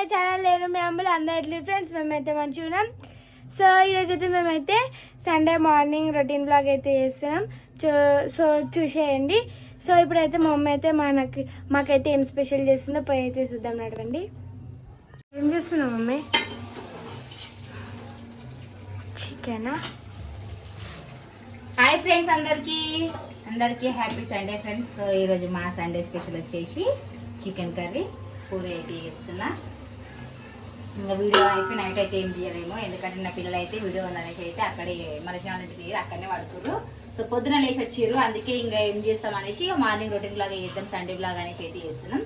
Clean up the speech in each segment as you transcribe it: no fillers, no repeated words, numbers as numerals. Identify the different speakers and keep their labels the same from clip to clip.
Speaker 1: My channel. నేను మీ అమ్మలు అందరి ఫ్రెండ్స్. మేమైతే మంచిగా ఉన్నాం. సో ఈరోజు అయితే మేమైతే సండే మార్నింగ్ రొటీన్ బ్లాగ్ అయితే చేస్తున్నాం. సో చూసేయండి. సో ఇప్పుడైతే మా మమ్మీ అయితే మాకైతే ఏం స్పెషల్ చేస్తుందో పోయి అయితే చూద్దాం. నడవండి. ఏం చేస్తున్నావు మమ్మీ? చికెనా?
Speaker 2: హాయ్ ఫ్రెండ్స్, అందరికీ హ్యాపీ సండే ఫ్రెండ్స్. సో ఈరోజు మా సండే స్పెషల్ వచ్చేసి చికెన్ కర్రీ పూరి అయితే చేస్తున్నా. ఇంకా వీడియో అయితే నైట్ అయితే ఏం తీయలేమో, ఎందుకంటే నా పిల్లలు అయితే వీడియో ఉందనేసి అయితే అక్కడే మనిషి తీయరు, అక్కడనే పడుకుర్రు. సో పొద్దున లేచి వచ్చిర్రు, అందుకే ఇంకా ఏం చేస్తాం అనేసి మార్నింగ్ రొటీన్ బ్లాగ్ చేద్దాం, సండే బ్లాగ్ అనేసి అయితే చేస్తున్నాం.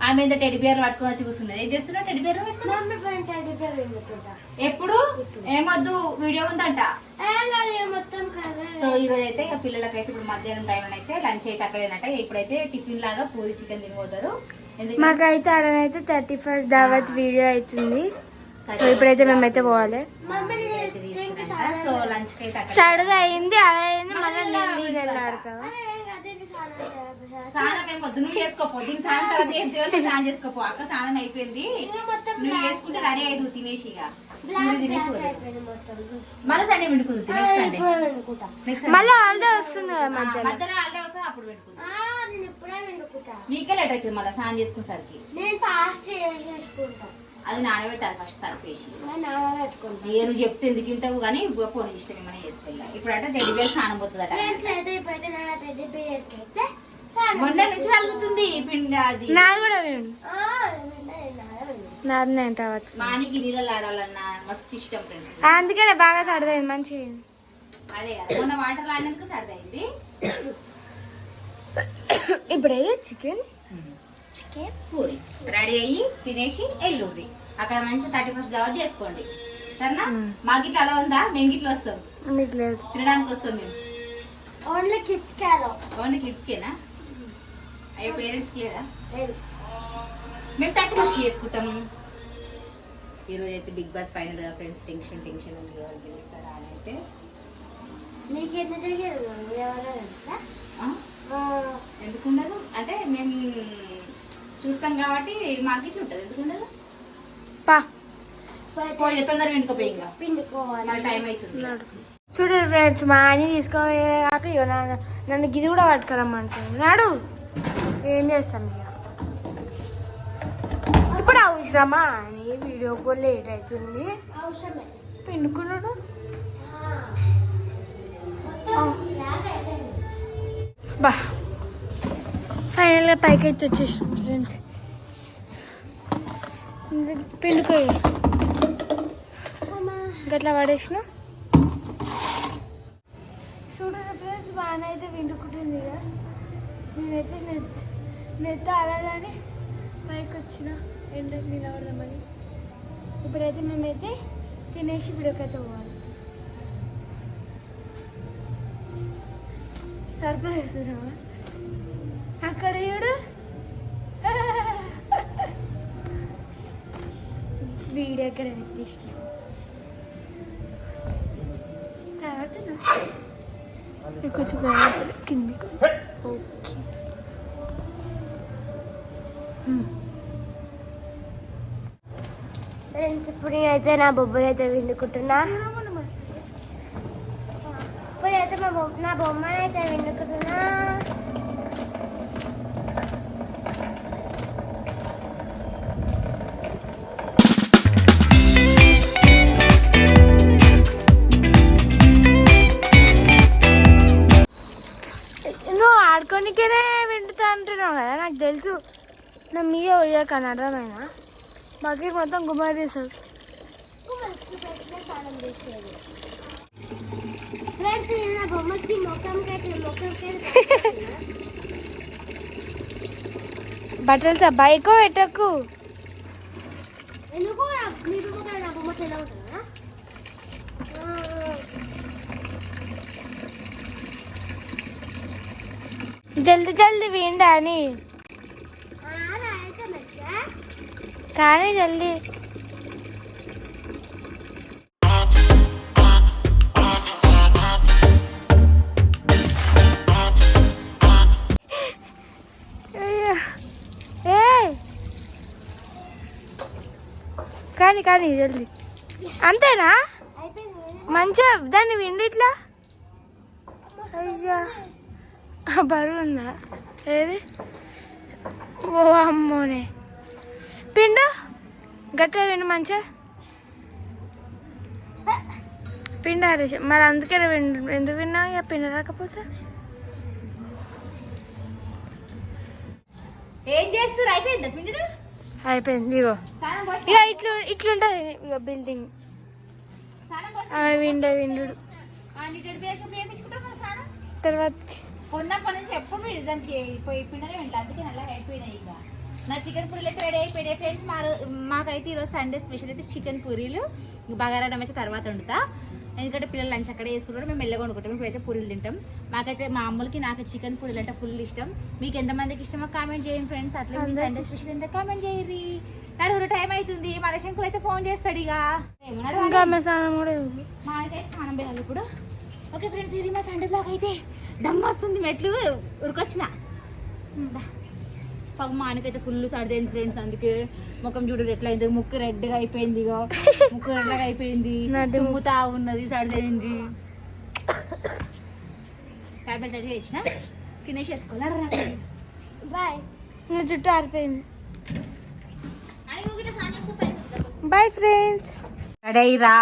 Speaker 2: ఆమె ఏదో టెడ్డీ బేర్ పట్టుకుని వచ్చి కూర్చున్నది. ఏం చేస్తున్నా? టెడ్డీ బేర్ ఎప్పుడు ఏమొద్దు, వీడియో ఉందంట. సో ఈరోజు అయితే ఇక పిల్లలకైతే ఇప్పుడు మధ్యాహ్నం టైం అయితే లంచ్ అయితే అక్కడేనట. ఇప్పుడైతే టిఫిన్ లాగా పూరి చికెన్ తినిపోతారు.
Speaker 1: మాకైతే అడనైతే 31st దావత్ వీడియో అవుతుంది. సో ఇప్పుడైతే మేమైతే పోవాలి.
Speaker 2: సో లంచ్ కి అయితే
Speaker 1: సడది అయింది, అదైంది, మళ్ళీ నీళ్ళు ఆడతావా?
Speaker 2: స్నానం ఏం వద్దు, నువ్వు చేసుకోపో. దీని స్నానం తర్వాత ఏం తెలియదు, స్నానం చేసుకోపో. అక్క స్నానం అయిపోయింది, నువ్వు చేసుకుంటే రెడీ అయ్యేది తినేసి. ఇక తినేసి మళ్ళీ సండే వండుకుంది. నెక్స్ట్ సండే
Speaker 1: మళ్ళీ హాలిడే వస్తుంది కదా,
Speaker 2: మధ్యలో హాలిడే వస్తుంది, అప్పుడు పెట్టుకుంటా. మీకే లేట్ అవుతుంది మళ్ళీ స్నానం చేసుకునేసరికి. అది నానబెట్టాలి ఫస్ట్ సరిపేసి. నువ్వు చెప్తే ఎందుకు తింటావు కానీ ఫోన్ చేస్తే ఏమైనా చేసుకోవాలి. ఇప్పుడు అంటే టెడ్డీ బేర్ స్నానం పోతుందట. మొన్న నుంచి తగ్గుతుంది పిండి. అది
Speaker 1: నాది కూడా
Speaker 2: మానికి నీళ్ళలో ఆడాలన్నా మస్తు ఇష్టం ఫ్రెండ్స్.
Speaker 1: అందుకనే బాగా సర్దైంది మంచిగా.
Speaker 2: అదే కదా, మొన్న వాటర్ ఆడినందుకు సర్దైంది.
Speaker 1: ఇప్పుడైతే చికెన్
Speaker 2: పూరి రెడీ అయ్యి తినేసి ఎల్లుండి అక్కడ మంచి 31st దావత్ చేసుకోండి, సరేనా? మాకు ఇట్లా అలా ఉందా? మేము ఇట్లా వస్తాం,
Speaker 1: మీకు లేదు
Speaker 2: తినడానికి వస్తాం మేము.
Speaker 1: ఓన్లీ
Speaker 2: కిడ్స్ కేనా? అయ్యో పేరెంట్స్ కి లేదా? మేము 31st చేసుకుంటాము. ఈరోజు అయితే బిగ్ బాస్ ఫైనల్ గా ఫ్రెండ్స్. టెన్షన్ ఉంది, వాళ్ళు పిలుస్తారా అని అయితే. ఎందుకుండదు అంటే మేము చూస్తాం కాబట్టి మాకు ఇట్లా ఉంటుంది. ఎందుకుండదు? తొందరగా పిండుకోపోయి టైం అవుతుంది.
Speaker 1: చూడండి ఫ్రెండ్స్, మా అని తీసుకోక నన్ను గిది కూడా పట్టుకురమ్మంటాడు. నాడు ఏం చేస్తాం ఇక. ఇప్పుడు అవసరమా అని వీడియో కూడా లేట్ అవుతుంది. పిండుకున్నాడు. బా ఫైనల్గా పైకి అయితే వచ్చేసాం ఫ్రెండ్స్. పిండుకోయి గట్లా పడేసిన. చూడండి ఫ్రెండ్స్, బాగానే అయితే పిండుకుంటుంది కదా. నేనైతే నెత్త అలాదని పైకి వచ్చిన ఎండకు నిలబడదామని. ఇప్పుడైతే మేమైతే తినేసి వీడియోకైతే పోవాలి. సరిపోతున్నావా అక్కడ చూడు. వీడియో ఎక్కడ తీసిన కొంచెం కింది. ఓకే ఫ్రెండ్స్, ఇప్పుడు నేనైతే నా బొమ్మలు అయితే విండుకుంటున్నా. ఇప్పుడైతే నా బొమ్మను అయితే విండుకుంటున్నా. నువ్వు ఆడుకోనికేనే వింటుతా అంటున్నావు కదా, నాకు తెలుసు. నా మీద పోయాకని అర్థమైనా బకెట్ మొత్తం గుమ్మడి తీసాడు. బట్టలు బైకో ఎట్టకు. జల్దీ జల్దీ విండా అని కానీ జల్దీ. కానీ కానీ జల్దీ అంతేనా మంచిగా దాన్ని విండి ఇట్లా అయ్యా బరువు ఉందా ఏది ఓ అమ్మోనే పిండు గట్టిగా విండు మంచిగా పిండి హరీష్ మరి అందుకే ఎందుకు విన్నావు ఇక పిండి రాకపోతే
Speaker 2: ఏం చేస్తారు అయిపోయిందా పిండి
Speaker 1: అయిపోయింది ఇగో ఇక ఇట్లుంటుంది ఇక బిల్డింగ్ విండు విండు తర్వాత
Speaker 2: కొన్నప్పటి నుంచి ఎప్పుడు దానికి పోయి పిండనే ఉంటాయి అందుకే నల్ల అయిపోయినాయి ఇక నా చికెన్ పూరీలు అయితే రెడీ అయిపోయినాయి ఫ్రెండ్స్. మాకైతే ఈరోజు సండే స్పెషల్ అయితే చికెన్ పూరీలు బగారాడం అయితే తర్వాత వండుతా ఎందుకంటే పిల్లలు లంచ్ అక్కడే వేసుకుంటారు మేము మెల్లగా వండుకుంటాం. ఇప్పుడైతే పూరీలు తింటాం. మాకైతే మా అమ్మలకి నాకు చికెన్ పూరీలు అంటే ఫుల్ ఇష్టం. మీకు ఎంతమందికి ఇష్టమో కామెంట్ చేయండి ఫ్రెండ్స్. అట్లా సండే స్పెషల్ ఎంత కామెంట్ చేయరి. నడుగురు టైం అవుతుంది మన శంకులు అయితే ఫోన్ చేస్తాడు ఇక మాకైతే స్నానం పెట్టాలి ఇప్పుడు. ఓకే ఫ్రెండ్స్ ఇది మా సండే బ్లాగ్ అయితే దమ్ వస్తుంది మెట్లు ఉరికొచ్చిన పాపం మా ఆయనకైతే ఫుల్ సర్దైంది ఫ్రెండ్స్. అందుకే ముఖం చూడు ఎట్లా అయింది ముక్కు రెడ్గా అయిపోయింది ఇగో ముక్కు రెడ్గా అయిపోయింది తుమ్ముతా ఉన్నది సర్దైంది. ట్యాబ్లెట్ అయితే తెచ్చిన తినేసేసుకోవాలి.
Speaker 1: బాయ్ జుట్టు ఆరిపోయింది. బాయ్ ఫ్రెండ్స్
Speaker 2: రెడీ రా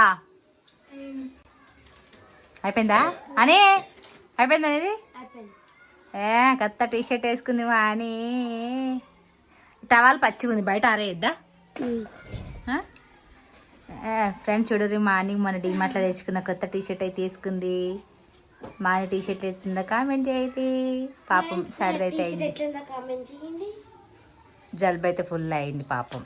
Speaker 2: అయిపోయిందా అని అయిపోయింది అనేది కొత్త టీ షర్ట్ వేసుకుంది మా అని టవాల్ పచ్చిగా ఉంది బయట ఆరేయద్దా ఫ్రెండ్స్ చూడరు మా అని మన డీమార్ట్లో తెచ్చుకున్న కొత్త టీ షర్ట్ అయితే వేసుకుంది. మా అని టీ షర్ట్ వేస్తుందా కామెంట్ చేయండి. పాపం సర్ది అయితే అయింది జలుబు అయితే ఫుల్ అయింది పాపం.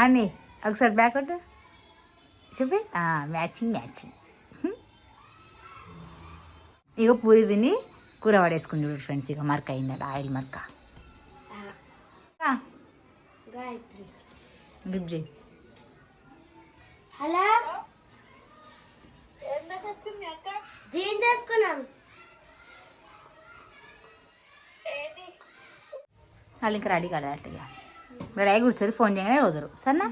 Speaker 2: అని ఒకసారి బ్యాక్ కొట్టు చూపి మ్యాచింగ్ మ్యాచింగ్. ఇక పూరి తిని కూర పడేసుకుని చూడు ఫ్రెండ్స్. ఇక మరక అయింది ఆయిల్ మరక గిబ్జీ.
Speaker 1: హలో జీన్స్ వేసుకున్నాం
Speaker 2: వాళ్ళు ఇంకా రెడీ కదా అట్లా రెడీ కూర్చొని ఫోన్ చేయగానే వదరు సరేనా.